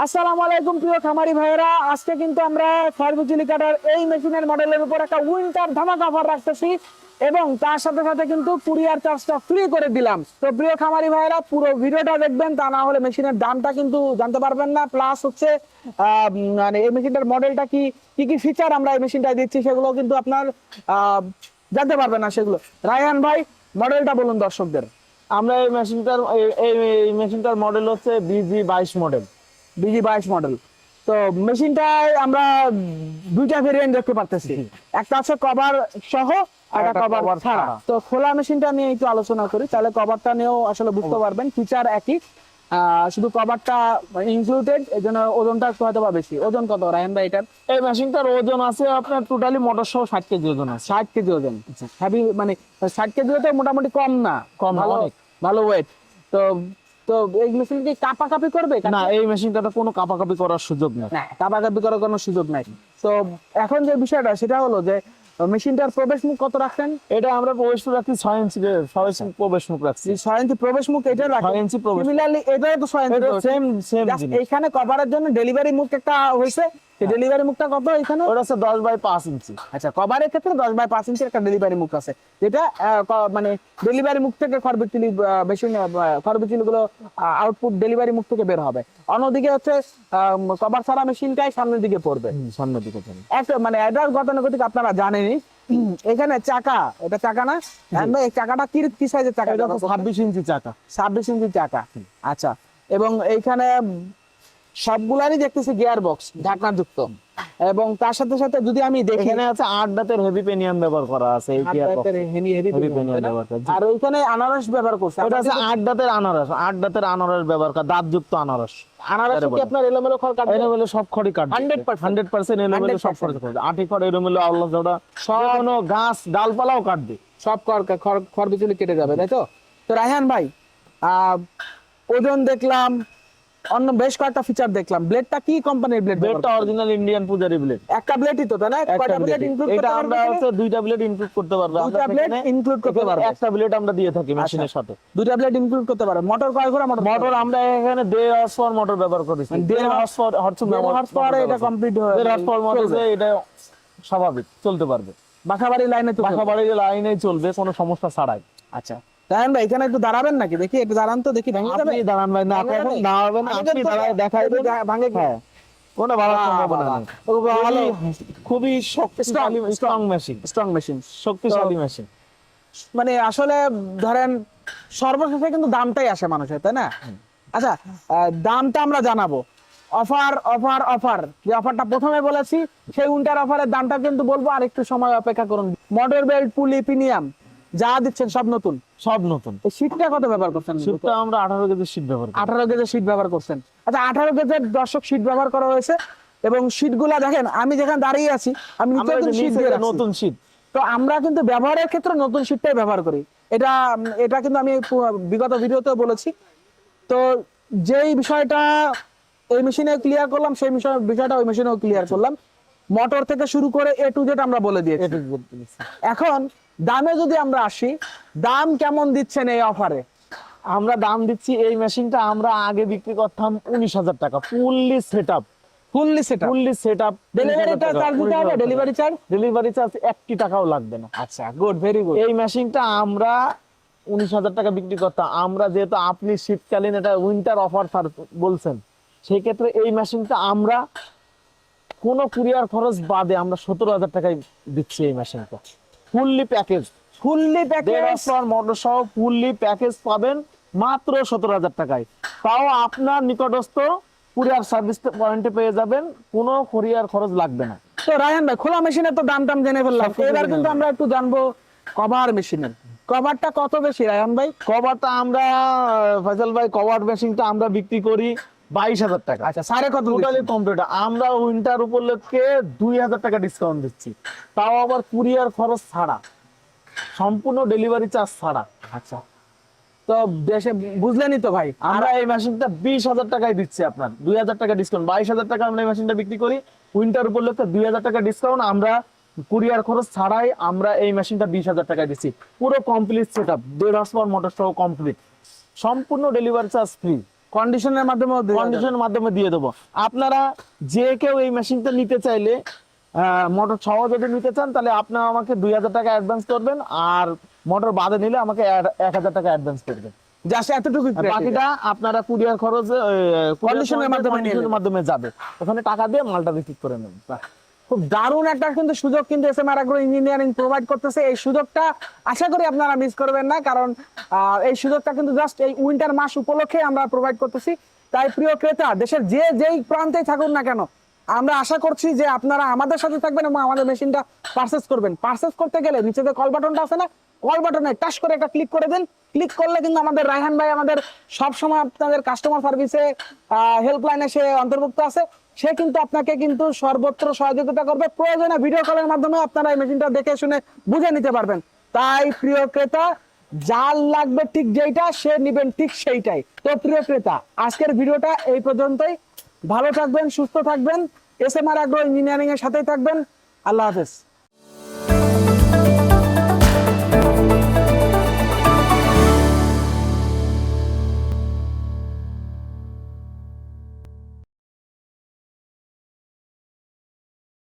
আসসালামু আলাইকুম প্রিয় খামারি ভাইরা, আজকে কিন্তু আমরা খড়বিচুলি কাটার এই মেশিনের মডেলের উপর একটা উইন্টার ধামাকা অফার রাখতেছি এবং তার সাথে সাথে কিন্তু কুরিয়ার চার্জটা ফ্রি করে দিলাম। তো প্রিয় খামারি ভাইরা, পুরো ভিডিওটা দেখবেন, তা না হলে মেশিনের দামটা কিন্তু জানতে পারবেন না। প্লাস হচ্ছে মানে এই মেশিনটার মডেলটা কি কি ফিচার আমরা এই মেশিনটা দিচ্ছি সেগুলো কিন্তু আপনার জানতে পারবেন না সেগুলো। রায়হান ভাই, মডেলটা বলুন দর্শকদের। আমরা এই মেশিনটার মডেল হচ্ছে BG22 মডেল। BG22 model. তো মেশিনটায় আমরা দুইটা ভেরিয়েন্ট দেখতে পারতেছি, একটা আছে কভার সহ আর একটা কভার ছাড়া। তো খোলা মেশিনটা নিয়ে একটু আলোচনা করি, তাহলে কভারটা নিয়েও আসলে বুঝতে পারবেন ফিচার একই, শুধু কভারটা ইনক্লুডেড, এই জন্য ওজনটা একটু হয়তো বা বেশি। ওজন কত রায়হান ভাই এটার? এই মেশিনটার ওজন আছে আপনার টোটালি মোটর সহ 60 কেজি ওজন আছে। 60 কেজি ওজন। হেভি মানে 60 কেজি হতে মোটামুটি কম না, কম না, ভালো অনেক ভালো ওয়েট। তো তো এই মেশিন কি কাপাকাপি করবে? না, এই মেশিনটাতে কোনো কাপাকাপি করার সুযোগ নেই। না, কাপাকাপি করার কোনো সুযোগ নাই। তো এখন যে বিষয়টা সেটা হলো যে মেশিনটার প্রবেশ মুখ কত রাখছেন? এটা আমরা প্রবেশ মুখ রাখছি 6 ইঞ্চি, 6 ইঞ্চি প্রবেশ মুখ রাখছি। 6 ইঞ্চি প্রবেশ মুখ এটা রাখেন। 6 ইঞ্চি প্রবেশ। সিমিলারলি এটাও তো 6 ইঞ্চি। সেম জিনিস। এখানে কভারের জন্য ডেলিভারি মুখ একটা হইছে, এই ডেলিভারি মুখটা কত এখানে? ওটা হচ্ছে 10/5 ইঞ্চি। আচ্ছা, কভারের ক্ষেত্রে 10/5 ইঞ্চির একটা ডেলিভারি মুখ আছে, যেটা মানে ডেলিভারি মুখ থেকে খড়বিচুলি মেশিন খড়বিচুলি গুলো আউটপুট ডেলিভারি মুখ থেকে বের হবে। অন্যদিকে হচ্ছে কভার ছাড়া মেশিনটাই সামনের দিকে পড়বে, সামনের দিকে চলে। একটা মানে অ্যাডার গতানুগতিক আপনারা জানেনই। এখানে চাকা, এটা চাকা না এই চাকাটা কি সাইজের চাকা? এটা 26 ইঞ্চি চাকা। 26 ইঞ্চি চাকা। আচ্ছা, এবং এইখানে সবগুলারই দেখতেছি গিয়ার বক্স ঢাকনা যুক্ত, এবং তার সাথে সাথে যদি আমি দেখি এখানে আছে 8 দাঁতের হেভি পেনিয়াম ব্যবহার করা আছে। এই হেভি পেনিয়াম ব্যবহার করা। আর ওইখানে আনারস ব্যবহার করছে। ওটা আছে 8 দাঁতের আনারস। 8 দাঁতের আনারস ব্যবহার করা, দাঁত যুক্ত আনারস। আনারস কি আপনার এলোমেলো খড় কাটবে? এলোমেলো সব খড়ই কাটবে 100% এলোমেলো সব খড় কাটবে। আটি খড় এলোমেলো, আল্লাহ জোড়া সব গাছ ডালপালাও কাটবে, সব খড় বিচুলি কেটে যাবে, তাই তো? তো রায়হান ভাই, ওজন দেখলাম, অন্য বেশ কয়েকটা ফিচার দেখলাম। ব্লেডটা কি কোম্পানির ব্লেড? ব্লেডটা অরিজিনাল ইন্ডিয়ান পূজারি ব্লেড। একটা ব্লেডই তো, তাই না? কয়টা ব্লেড ইনক্লুড করতে এটা পারবে? আমরা হচ্ছে দুইটা ব্লেড ইনক্লুড করতে পারবো। দুইটা ব্লেড ইনক্লুড করতে পারবে। একটা ব্লেড আমরা দিয়ে থাকি মেশিনের সাথে। দুইটা ব্লেড ইনক্লুড করতে পারবে। মোটর কয় ঘোড়া মোটর? মোটর আমরা এখানে 1.5 হর্স পাওয়ার মোটর ব্যবহার করেছি। 1.5 হর্স পাওয়ারে এটা কমপ্লিট হয়ে 1.5 হর্স পাওয়ার মোটর, এটা স্বাভাবিক চলতে পারবে। বাসাবাড়ি লাইনে তো, বাসাবাড়ির লাইনেই চলবে কোনো সমস্যা ছাড়াই। আচ্ছা, রায়হান ভাই এখানে একটু দাঁড়াবেন নাকি? দেখি একটু দাঁড়ান তো, দেখি ভেঙে যাবে। আপনি দাঁড়ান ভাই, না ভাঙে এখন যাবে? দাঁড়াবেন, আপনি দাঁড়ায় দেখাই দেন। ভাঙে কি? হ্যাঁ, কোনো ভালো সম্ভাবনা নেই। ভালো, খুবই শক্তিশালী স্ট্রং মেশিন, স্ট্রং মেশিন, শক্তিশালী মেশিন। মানে আসলে ধরেন সর্বশেষে কিন্তু দামটাই আসে মানুষের, তাই না? আচ্ছা, দামটা আমরা জানাবো। অফার অফার অফার, যে অফারটা প্রথমে বলেছি সেই উইন্টার অফারের দামটা কিন্তু বলবো, আর একটু সময় অপেক্ষা করুন। মোটর বেল্ট, পুলি, প্রিমিয়াম যা দিচ্ছেন সব নতুন, সব নতুন। এই শীটটা কত ব্যবহার করছেন? শীটটা আমরা 18 কেজি শীট ব্যবহার করি। 18 গেজের শীট ব্যবহার করছেন। আচ্ছা, 18 গেজের দর্শক শীট ব্যবহার করা হয়েছে, এবং শীটগুলা দেখেন, আমি যেখানে দাঁড়িয়ে আছি আমি আমরা নতুন শীট। তো আমরা কিন্তু ব্যবহারের ক্ষেত্রে নতুন শীটটাই ব্যবহার করি। এটা এটা কিন্তু আমি বিগত ভিডিওতেও বলেছি। তো যেই বিষয়টা এই মেশিনে ক্লিয়ার করলাম, সেই বিষয়টা ওই মেশিনেও ক্লিয়ার করলাম। মোটর থেকে শুরু করে A to Z আমরা বলে দিয়েছি। এখন দামে যদি আমরা আসি, দাম কেমন দিচ্ছেন এই অফারে? আমরা দাম দিচ্ছি, এই মেশিনটা আমরা আগে বিক্রি করতাম 19,000 টাকা fully setup. Fully setup. Delivery charge দিতে হবে? ডেলিভারি চার্জ 1 টাকাও লাগবে না। আচ্ছা, গুড, ভেরি গুড। এই মেশিনটা আমরা 19,000 টাকা বিক্রি করতাম। আমরা যেহেতু আপনি শীতকালীন এটা উইন্টার অফার বলছেন, সেই ক্ষেত্রে এই মেশিনটা আমরা কোনো কুরিয়ার খরচ বাদে আমরা 17,000 টাকায় দিচ্ছি এই মেশিনটা। ফুললি প্যাকেজ মোটর সহ ফুললি প্যাকেজ পাবেন মাত্র 17,000 টাকায়। তাও আপনার নিকটস্থ কুরিয়ার সার্ভিস পয়েন্টে পেয়ে যাবেন, কোনো কুরিয়ার খরচ লাগবে না। তো রায়হান ভাই, খোলা মেশিনের তো দাম জেনে ফেললাম, এবার কিন্তু আমরা একটু জানবো কভার মেশিনের। কভারটা কত বেশি রায়হান ভাই? কভারটা আমরা ফয়সাল ভাই, কভার মেশিনটা আমরা বিক্রি করি 22,000 টাকা। আচ্ছা, সাড়ে কত? Totally complete. আমরা উইন্টার উপলক্ষে 2,000 টাকা ডিসকাউন্ট দিচ্ছি, তাও আবার কুরিয়ার খরচ ছাড়া, সম্পূর্ণ ডেলিভারি চার্জ ছাড়া। আচ্ছা, তো দেশে বুঝলেনই তো ভাই, আমরা এই মেশিনটা 20,000 টাকায় দিচ্ছি আপনার, 2,000 টাকা ডিসকাউন্ট। 22,000 টাকা আমরা এই মেশিনটা বিক্রি করি, উইন্টার উপলক্ষে 2,000 টাকা ডিসকাউন্ট। আমরা কুরিয়ার খরচ ছাড়াই আমরা এই মেশিনটা 20,000 টাকায় দিচ্ছি। পুরো complete setup, 1.5 horse power motor সহ কমপ্লিট, সম্পূর্ণ ডেলিভারি চার্জ ফ্রি। কন্ডিশনের মাধ্যমে কন্ডিশনের মাধ্যমে দিয়ে দেবো। আপনারা যে কেউ এই মেশিনটা নিতে চাইলে মোটর সহ যদি নিতে চান তাহলে আপনারা আমাকে 2000 টাকা অ্যাডভান্স করবেন, আর মোটর বাদে নিলে আমাকে 1000 টাকা অ্যাডভান্স করবেন। জাস্ট এতটুকু বাকিটা আপনারা কুরিয়ার খরচে কন্ডিশনের মাধ্যমে নিয়ে কন্ডিশনের মাধ্যমে যাবে, ওখানে টাকা দিয়ে মালটা রিসিভ করে নেবেন। খুব দারুণ একটা কিন্তু সুযোগ কিন্তু এসএমআর অ্যাগ্রো ইঞ্জিনিয়ারিং প্রোভাইড করতেছে। এই সুযোগটা আশা করি আপনারা মিস করবেন না, কারণ এই সুযোগটা কিন্তু জাস্ট এই উইন্টার মাস উপলক্ষে আমরা প্রোভাইড করতেছি। তাই প্রিয় ক্রেতা, দেশের যেই প্রান্তে থাকুন না কেন, আমরা আশা করছি যে আপনারা আমাদের সাথে থাকবেন এবং আমাদের মেশিনটা পারচেজ করবেন। পারচেজ করতে গেলে নিচে যে কল বাটনটা আছে না, কল বাটনে টাচ করে একটা ক্লিক করে দেন। ক্লিক করলে কিন্তু আমাদের রায়হান ভাই আমাদের সবসময় আপনাদের কাস্টমার সার্ভিসে হেল্পলাইনে সে অন্তর্ভুক্ত আছে। সে কিন্তু আপনাকে কিন্তু সর্বত্র সহযোগিতা করবে। প্রয়োজনে ভিডিও কলের মাধ্যমে আপনারা এই মেশিনটা দেখে শুনে বুঝে নিতে পারবেন। তাই প্রিয় ক্রেতা, যার লাগবে ঠিক যেইটা সে নিবেন ঠিক সেইটাই। তো প্রিয় ক্রেতা, আজকের ভিডিওটা এই পর্যন্তই। ভালো থাকবেন, সুস্থ থাকবেন, এসএমআর অ্যাগ্রো ইঞ্জিনিয়ারিং এর সাথেই থাকবেন। আল্লাহ হাফেজ।